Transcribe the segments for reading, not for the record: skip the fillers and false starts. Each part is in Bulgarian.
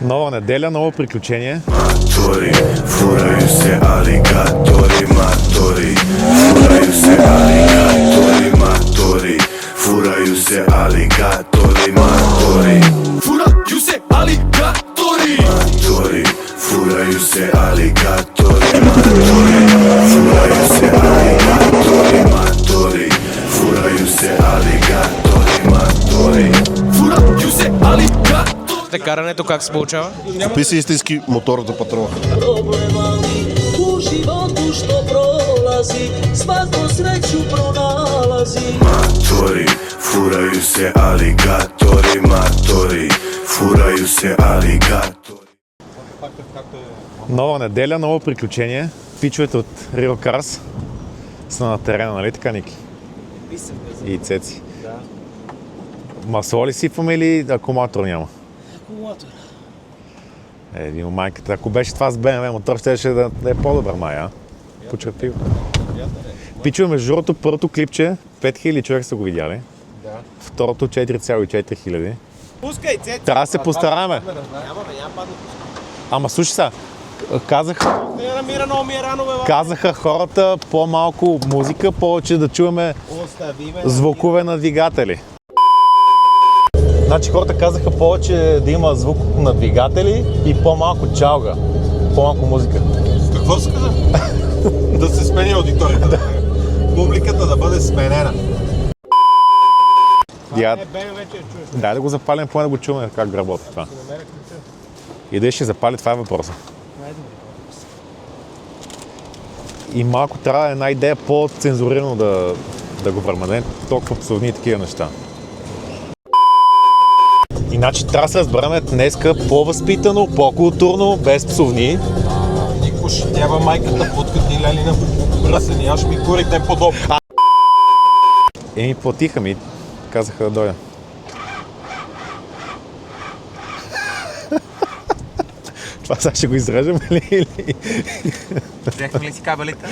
Нова неделя, ново приключение. Матори, фурaju se aligatori, matori. Furaju se aligatori, matori. Furaju se aligatori, matori. Furaju se aligatori. Matori, furaju se aligatori, matori. Furaju se aligatori, matori. Furaju se aligatori, matori. Furaju se aligatori. Карането как се получава? Купи си истински моторната патрона. Problema u životu što prolazi, svako sreću pronalazi. Matori, furaju se aligatori, matori. Furaju se aligatori. Нова неделя, ново приключение. Пичовете от Real Cars са на терена, нали така, Ники? И Цеци. Да. Масло ли сипваме или акумулатор няма? Акумулатор. Видимо майката, ако беше това с BMW мотор, ще да е по-добър май, а? Почерпи го. Пичове, между другото, първото клипче, 5000 човека са го видяли. Да. Второто 4,4 хиляди. Пускай, Цеци! Трябва да се постараем. Няма падна. Ама слушай са, казаха Не намира много ми е рано, бе. хората по-малко музика, повече да чуваме Остави ме. звукове на двигатели. Значи хората казаха повече да има звук на двигатели и по-малко чалга, по-малко музика. Какво се каза? Да се смени аудиторията. Публиката да бъде сменена. Дай да го запалим, поне да го чуваме как работи това. И да ще запали, това е въпроса. И малко трябва една идея по-цензурирано да го върмадем, толкова псовни и такива неща. Иначе трябва да се разберем днеска по-възпитано, по-културно, без псовни. Никой ще тява майката, подкати лели на бръсени, аз ще ми курите подобно. Ми платиха ми, казаха да дойда. Това сега ще го изрежем или? Взехме ли си кабелите?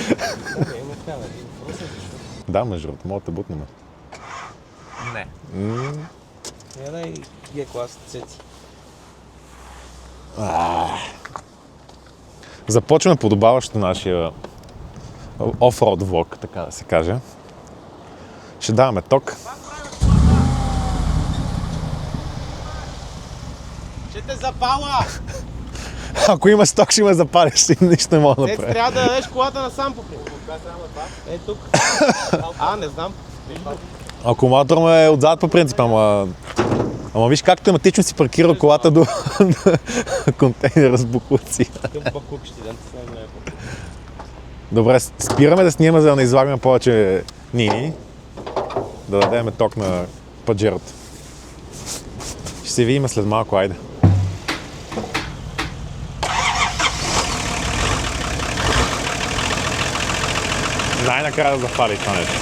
Да, между другото, мога да бутнем. Не. Я и Г-клас, Цеци. Започваме подобаващо нашия оффроуд влог, така да се каже. Ще даваме ток. Ще те запала! Ако има сток, ще ме запалиш, нищо не мога да Цеци, направя. трябва да дадеш колата насам по принцип. Е, тук. Не знам. Акумулатор ме е отзад по принцип, ама виж как тематично си паркира колата до контейнера с боклуци. Към бакук ще дам, това не е. Добре, спираме да снимаме, за да не излагаме повече нини. Да дадем ток на паджерото. Ще се видим след малко, айде. Най-накрая да запали това нещо.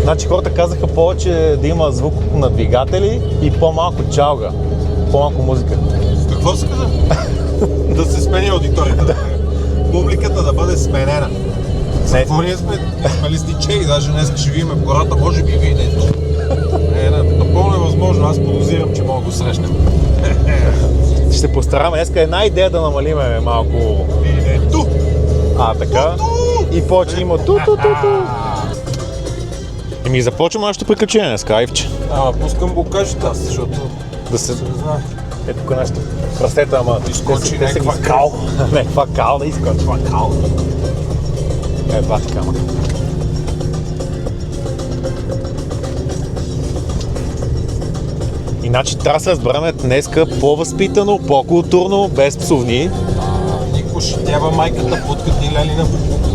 Значи хората казаха повече да има звук на двигатели и по-малко чалга, по-малко музика. Какво се каза? Да се смени аудиторията. Публиката да бъде сменена. Какво ние сме листичей, даже днес ще видим в гората, може би вие не тук. Напълно е възможно, аз подозирам, че мога да го срещнем. Ще постараме. Днеска една идея да намалиме малко. Ту! Така. И повече има ту. Еми започваме нашето приключение днес, Айвче. Пускам го кажете аз, защото... Да се... Ето тук нашето прасета, ама... Изкочи някаква кал. Някаква кал да изкочи. Кал. Бати камък. Иначе трябва да се разберем днеска по-възпитано, по-културно, без псовни. Никой ще тява майката, подкати лели на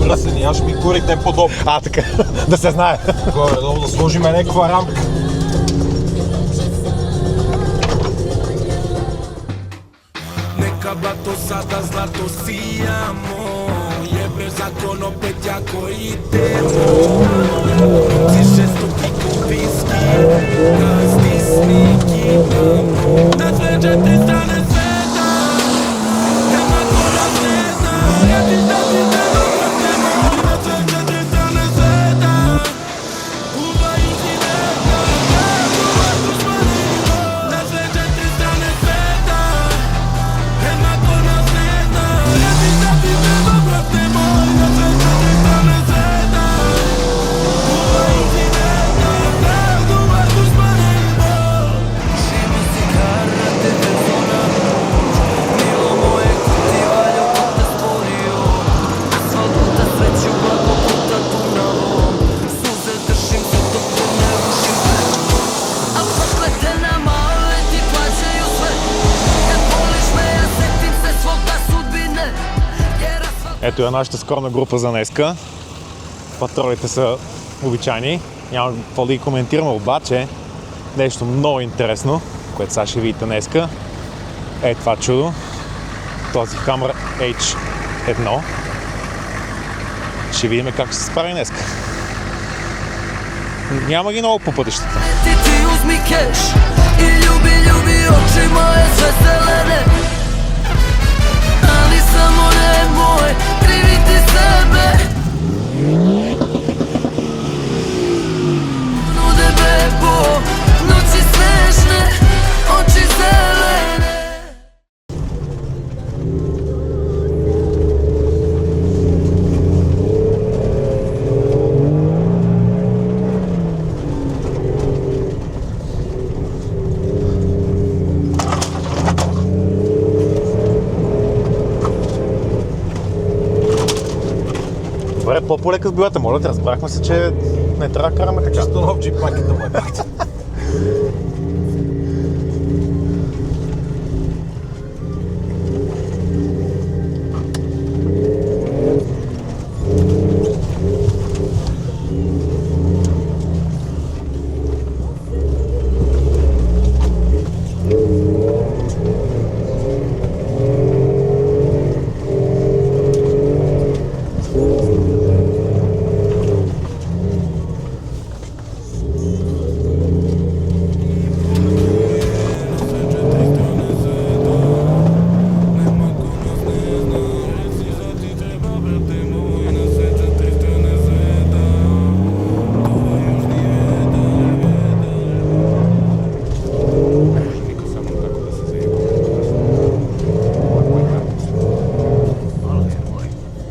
бръсени, аз ще ми курите подобно. Така, да се знае. Горе-долу да сложим някаква рамка. Neka blato sada zlato sijamo. Jebe zakon opet jako idemo. Ci šestoki kupiski, gazdi sniki namo. Na sve četiri strane sveta, nema ko nas ne zna. Ja ti da ti treba, nema na sve četiri strane sveta. Ето е нашата скромна група за днеска. Патролите са обичайни. Няма какво да ги коментираме, обаче нещо много интересно, което сега ще видите днеска. Е това чудо. Този Hammer H1. Ще видим как ще се справи днеска. Няма ги много по пътищата. Ti uzmi keš i ljubi, ljubi oči moje sve zelene. Ali samo nemoj kriviti sebe. Nude bebo, noći snežne, oči zelene. Добре, по-полека с билата, моля те, разбрахме се, че не трябва да караме така. Чисто нов джип пакета му е бахте.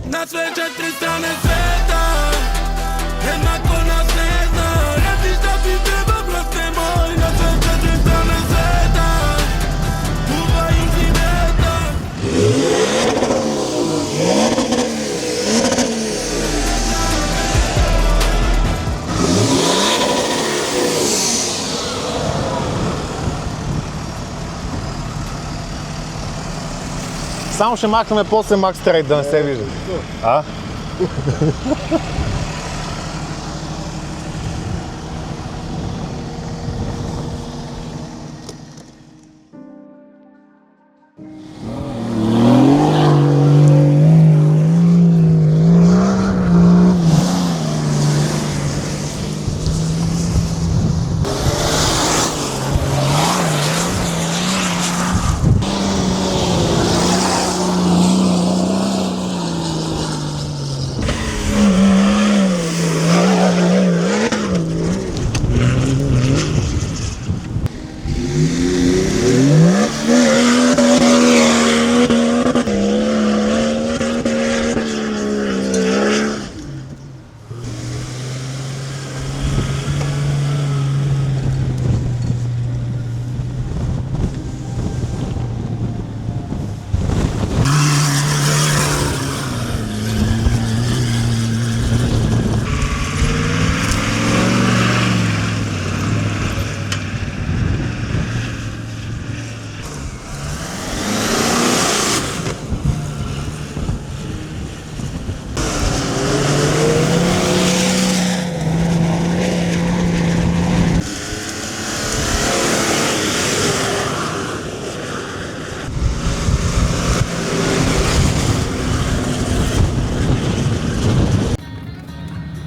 Na sve četiri strane sveta, jednako nas ne zna. Reci šta ti treba, brate moj. Na sve četiri strane sveta, čuvaju života. Само ще махнем после Max Trade, да не се вижда. А?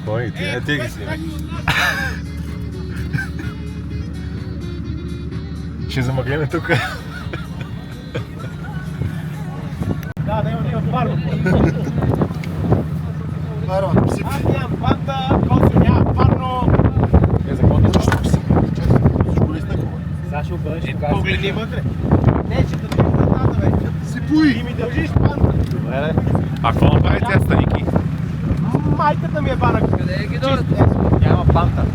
Ой, ти ги снимай. Ще замъглиме тук. Да, има парно. Парно, аз нямам панта, който няма парно. За какво да защо си? Сега ще бъдеш. Погледни вътре. Не, ще да държиш вратата, бе. Сипуй! И ми държиш панта. Добре, А какво направи тя станики? майката ми е банък. Къде ги дойдат? Няма панта.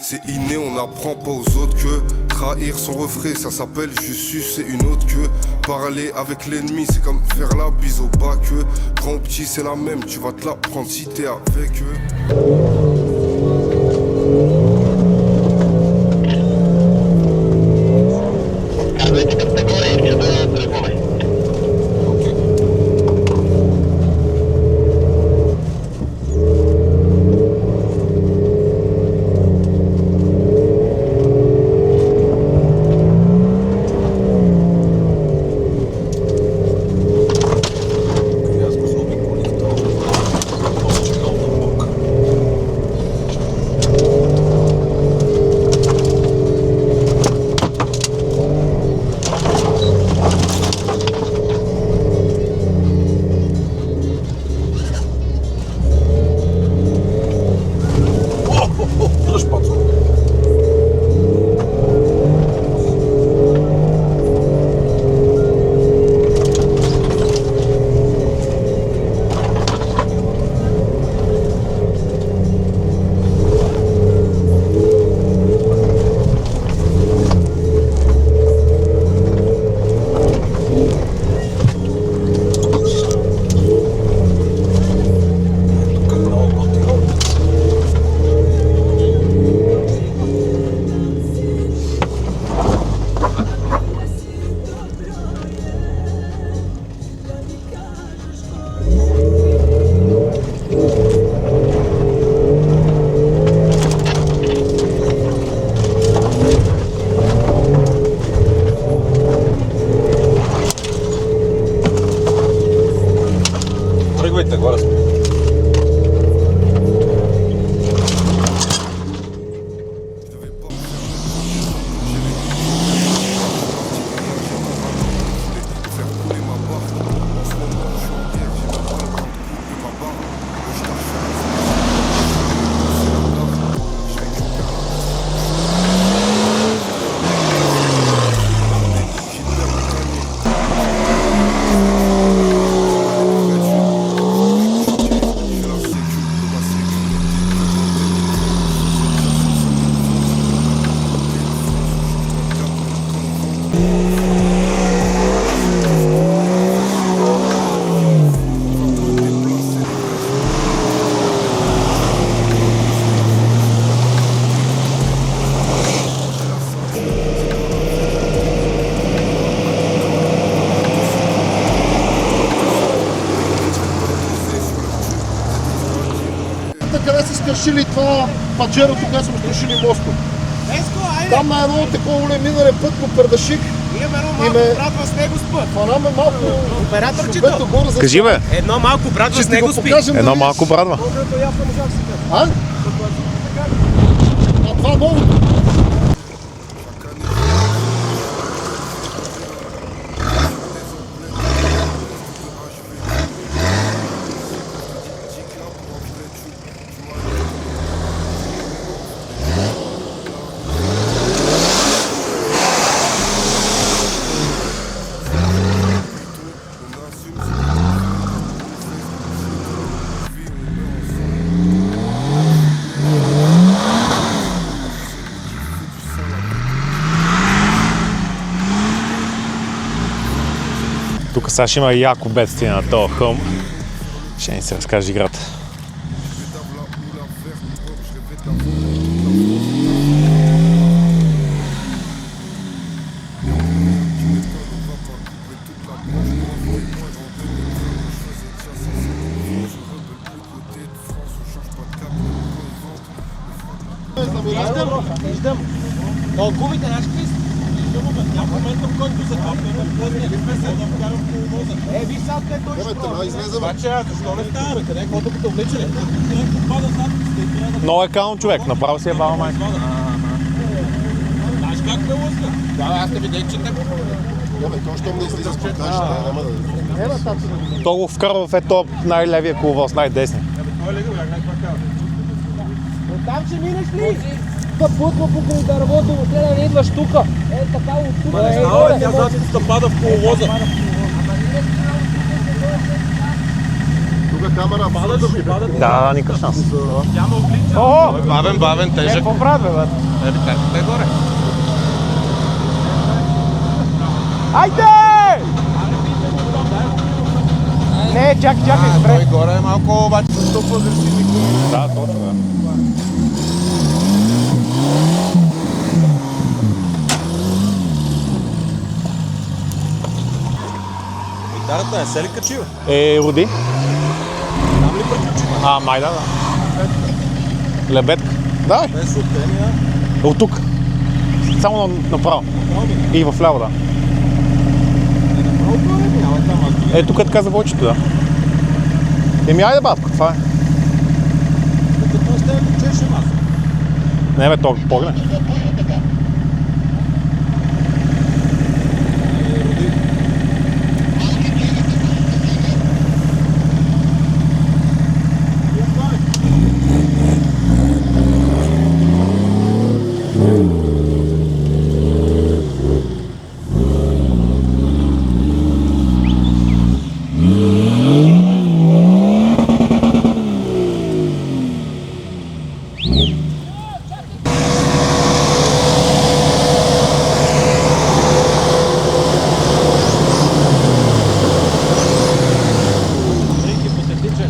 C'est inné, on n'apprend pas aux autres que trahir son refrain, ça s'appelle juste sucer une autre queue. Parler avec l'ennemi, c'est comme faire la bise au bas que grand ou petit, c'est la même, tu vas te la prendre si t'es avec eux. Тръгвайте, горе сме. Къде са скършили това паджерото, къде са скършили моста? Там на едно такова минален път по Пердашик. Имаме едно малко братва с него спът. Фанаме малко Операторчето. Кажи бе, Едно малко братва с него спи. едно малко брадва. А? А това новото. Тук сега ще има яко бедствие на този хълм. Ще ни се разкаже играта. Виждам. Но гумите, знаеш какви са? В момента, в който започваме, да вкарам в коловоза. Виж сега къде той ще прави. Обаче, защо не става, бе? Къде? Какво докато влече ли? Много е кален човек, направо си е баба майка. Знаеш как ме лъска? Да, аз не видях, че те То го вкарва в ето най-левия коловоз, най-десни. Там ще минеш ли? Да путва покрай дървото, след да не идваш тука. Така от тука. Не става, тя задницата пада в коловоза. Тук камера абсолютно да ми Да, никакъв шанс. Бавен, тежък. Какво прави, бе? Те горе. Айде! Не, чакай, Той горе е малко обаче с толкова агресивни коли. Да, точно, да. Гитарата не се ли качи, бе? Роди. Там ли приключи? Май да. Лебедка. Да, Без съобщения. от тук. Само направо. И в ляво, да. Няма там. Тук е така за войчето, да. Айде, батко, каква е? Като сте чеше маса. Не, бе, то погне.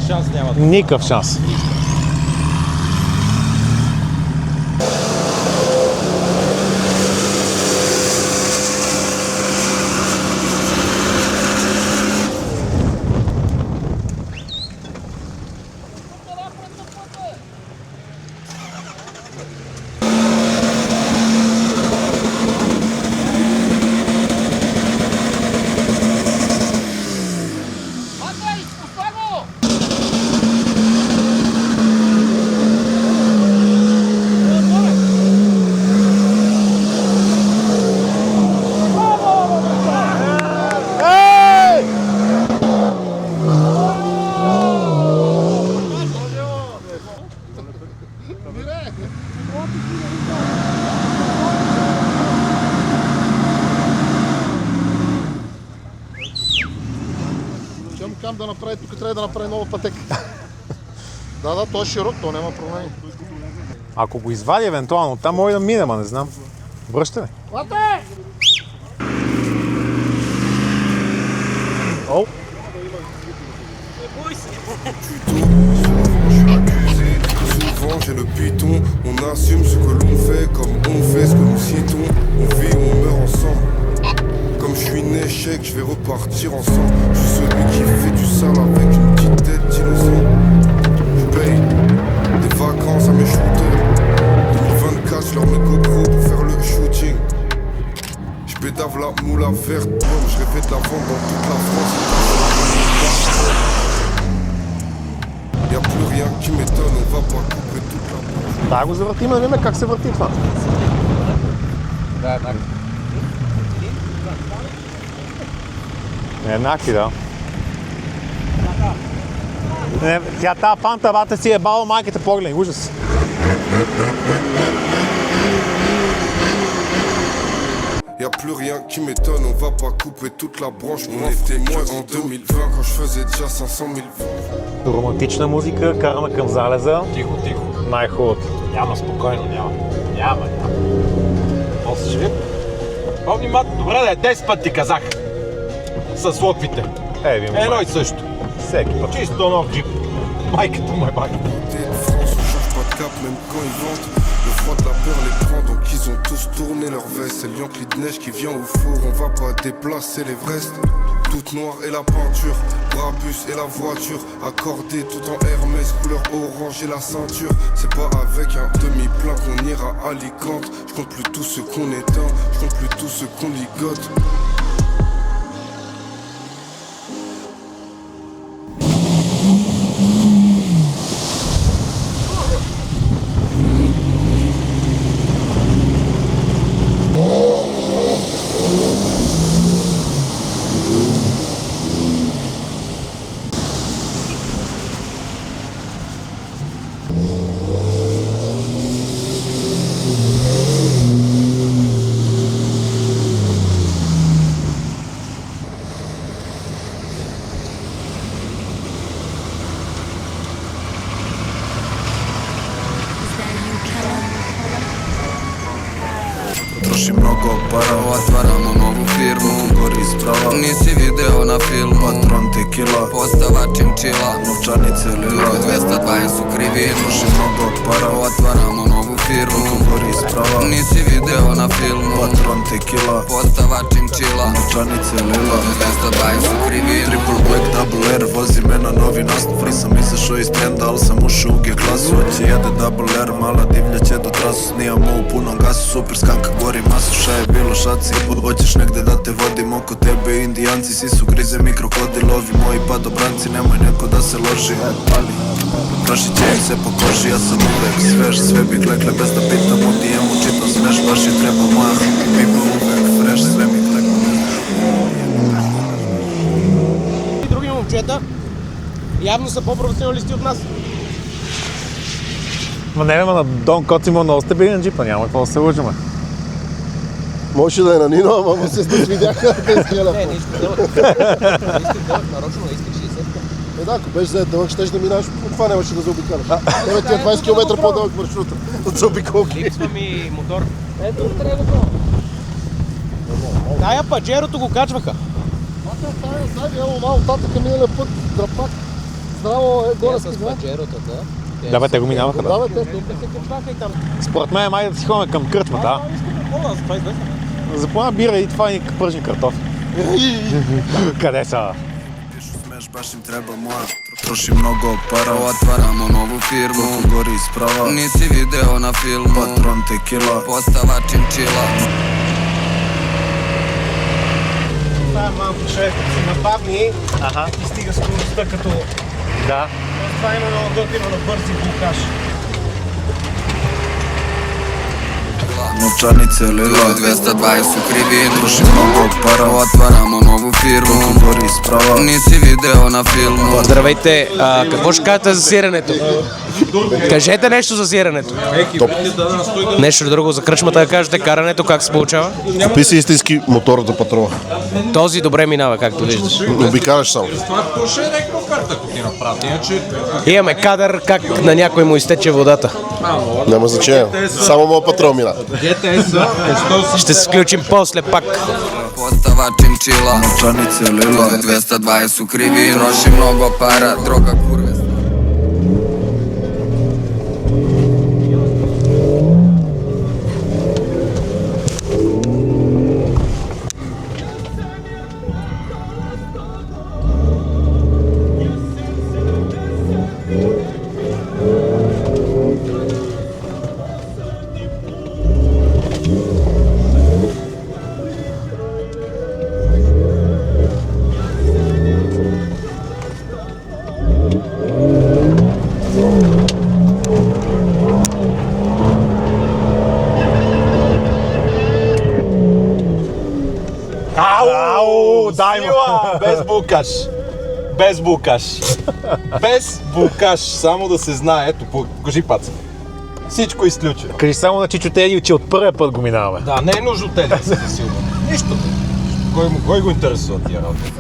Шанс няма. Никакъв шанс. Кам да направи, тук трябва да направи нова пътека. Да, той е широк, то няма проблеми. Ако го извади евентуално, там може да мине, ма не знам. Връща ли? О! Souvent j'ai le python, on assume ce que l'on fait comme on fait ce que nous citons. On vit, on meurt ensemble. Comme je suis un échec, je vais repartir ensemble. Je suis celui qui fait du sale avec une petite tête d'innocent. Je paye des vacances à mes shooters. 2024, je leur mets GoPro pour faire le shooting. Je pédave la moula verte, je rêvais de la vente dans toute la France. Y'a plus rien qui m'étonne, on va pas couper toute la bouche. Да, го завъртим, да видим как се върти това. Да, еднакво. Еднакви, да. Не, тя тази панта, бата си е бала майката, погледни, ужас. Y'a plus rien qui m'étonne, on va pas couper toute la branche. On était moins en 2020 quand je faisais déjà 500 000 vues. Романтична музика, карана към залеза. Тихо. Най-хубавото. Няма, спокойно, няма. После ще ви. Помни, мат, добре да е 10 пъти ти казах. С локвите. Едно и също. Всеки път. Чисто нов джип. Майката му е байка. De France, on change pas de cap même quand ils vendent. Le froid de la peur les prend donc ils ont tous tourné leur veste. C'est le Yankee de neige qui vient au four, on va pas déplacer l'Everest. Toute noire et la peinture, Brabus et la voiture. Accordé tout en Hermès, couleur orange et la ceinture. C'est pas avec un demi-plein qu'on ira à Alicante. Je compte plus tout ce qu'on éteint, je compte plus tout ce qu'on ligote. mnogo para, otvaramo novu firmu, gori isprava, nisi video na filmu, patron tekila, postava čimčila, novčanice lila, 220 su krivi, troši mnogo para, otvaramo novu firmu, gori isprava, nisi video na filmu, patron tekila, postava čimčila, novčanice lila, 220 su krivi, triple black double R, vozi me na novi nastup, nisam izašao iz trenda, al sam ušao u G-klasu, hoće jede double R, mala divlja će do trasu, snijamo u punom gasu, super skanka gori masu, šta je bilo šaci, hoćeš negde da te vodim, oko tebe indijanci, svi su grize mi krokodilovi, moji padobranci, nemoj neko da se loži, pali, prašit će im se po koži, ja sam uvek svež, sve bi klekle bez da pitam, u DM-u čitam smeš, baš je treba moja pipa uvek fresh, sve mi klekle. И други момчета явно са по-професионалисти от нас. Ма не, на Дон Коц има много стабилен джип, няма какво да се лъжиме. Може да е на Нино, ама се видяха без гела. Не исках дълъг. Не исках дълъг, нарочно не исках 60. Да, ако беше взет дълъг, щеш да минаш, от това нямаше да заобикаляш. Тебе ти е 20 км по-дълъг маршрута от заобиколки. Липсва ми мотор. Ето, трябва го. Тая паджерото го качваха. Сега, малко татъка миналия път, драпак. Здраво е горе С паджерото, да. Да, бе, те го минаваха, да. Да, бе, те. Тук се качваха и там. Според мен май да си ходим към кръчмата. За плана бира и това и пържени картофи. Къде са? Baš im treba moja, troši mnogo para, otvaramo novu firmu, gori isprava, nisi video na filmu, patron tekila, postava čimčila. Това е малко човек, се нападни и стига скоростта като... Да. Това има много готино на бързи блокаж. Novčanice lila, 220 su krivi, troši mnogo para, otvaramo novu firmu, gori isprava, nisi video na filmu. Здравейте, какво ще кажете за сиренето? Кажете нещо за сиренето. Нещо друго за кръчмата да кажете, карането как се получава? Купи си истински мотор за патрола. Този добре минава, както виждаш. Обикаляш само. Имаме кадър как на някой му изтече водата. Няма значение. Само моят патрол мина. Ще се включим после пак. Postava čimčila, novčanice lila, 220 su krivi, troši mnogo para, droga kurve. Ау, дай му! Без букаш. Без букаш. Без букаш. Само да се знае. Ето, покажи паца. Всичко е изключено. Кажи само на Чичо Теди, че от първия път го минаваме. Да, не е нужно те да се силва. Нищо. Кой го интересува тия работи?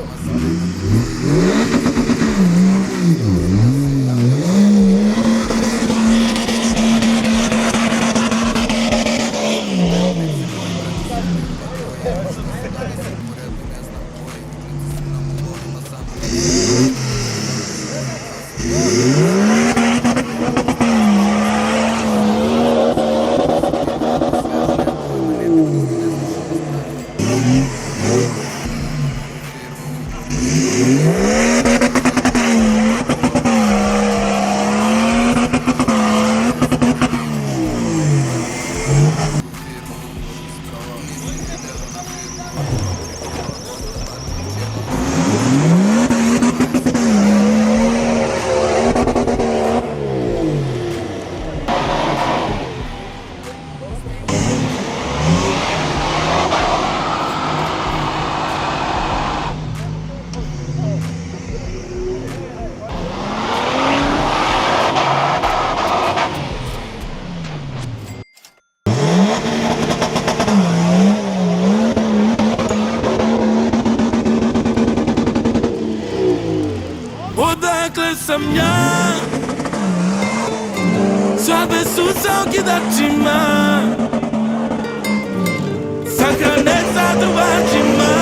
Odakle sam ja Sade su zaokidačima sahrane sa trubačima.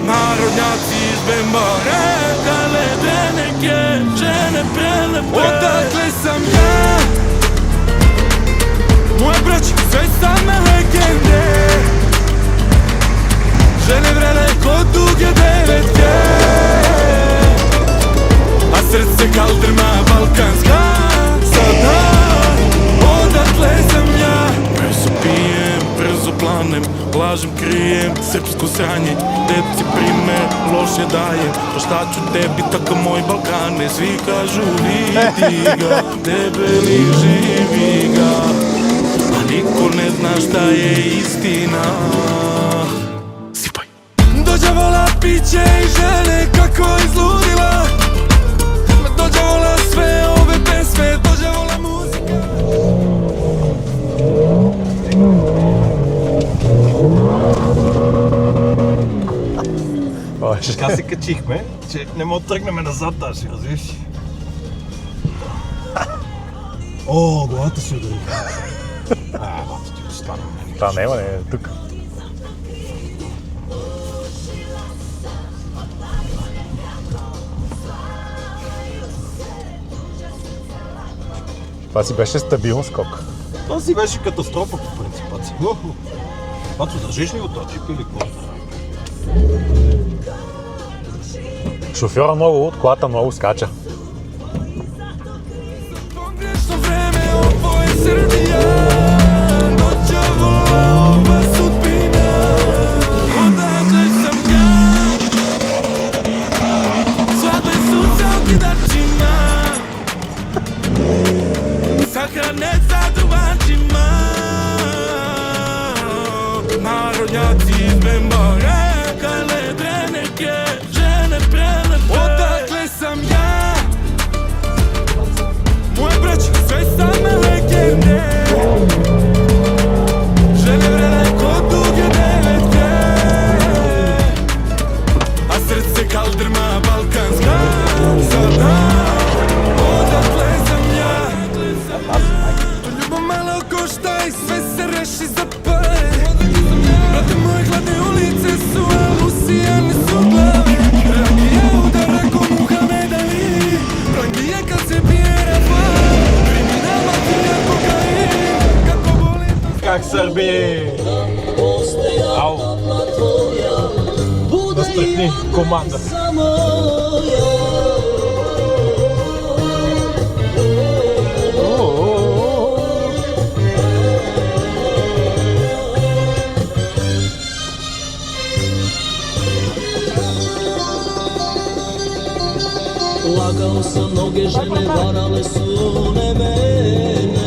Narodnjaci iz Bembora, kale dreneke, žene prelepe. Odakle sam ja, moja braća, sve same legende. Žene vrele kod duge devetke, a srce kaldrma balkanska. Sada, odakle sam ja, brzo pijem, brzo planem, lažem krijem, srpsko sranje, deci prime, loše dajem. Pa šta ću tebi, tako moj Balkane, svi kažu vidi ga, debeli živi ga, a niko ne zna šta je istina. Sipaj. Dođa vola piće i žene kako izludila, dođa vola sve ove pesme, dođa vola muzika. Така се качихме, че не мога да тръгнем назад даже, разбираш? О, главата си удари. Бато ти остана. Това няма, не е тук. Това си беше стабилен скок. Това си беше катастрофа по принцип. Бато, държиш ли го този джип или какво? Шофьора много луд, колата много скача. Pogrešno vreme, ovo je Srbija, dođa vola ova sudbina. Odakle sam ja, svadbe su za okidačima, sahrane sa trubačima. Narodnjaci iz Bembora, kale dreneke, žene prelepe. Odakle sam ja, moja braća, sve same legende. Žene vrele kod duge devetke, a srce kaldrma balkanska. Sada, odakle sam ja, to ljubav malo košta i sve se reši za pare. Brate moje hladne ulice su, a Rusijane su glave. Rangije udara ko Muhammed Ali, rangije kad se pije Rafal, kriminal, mafija, kokain, kako boli to. Как Сърби! Ау! Настръхни команда! Lagao sam, mnoge žene varale su one mene.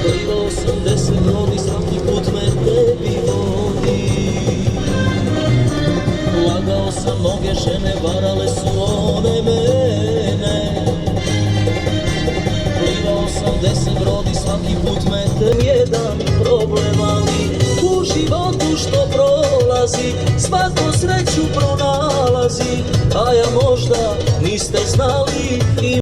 Plivao sam 10 brodi, svaki put me tebi vodi. Lagao sam, mnoge žene varale su one mene. Plivao sam 10 brodi, svaki put me tebi. Jedan problem, ali u životu što prolazi, svako sreću pronalazi, a ja možda niste znali i...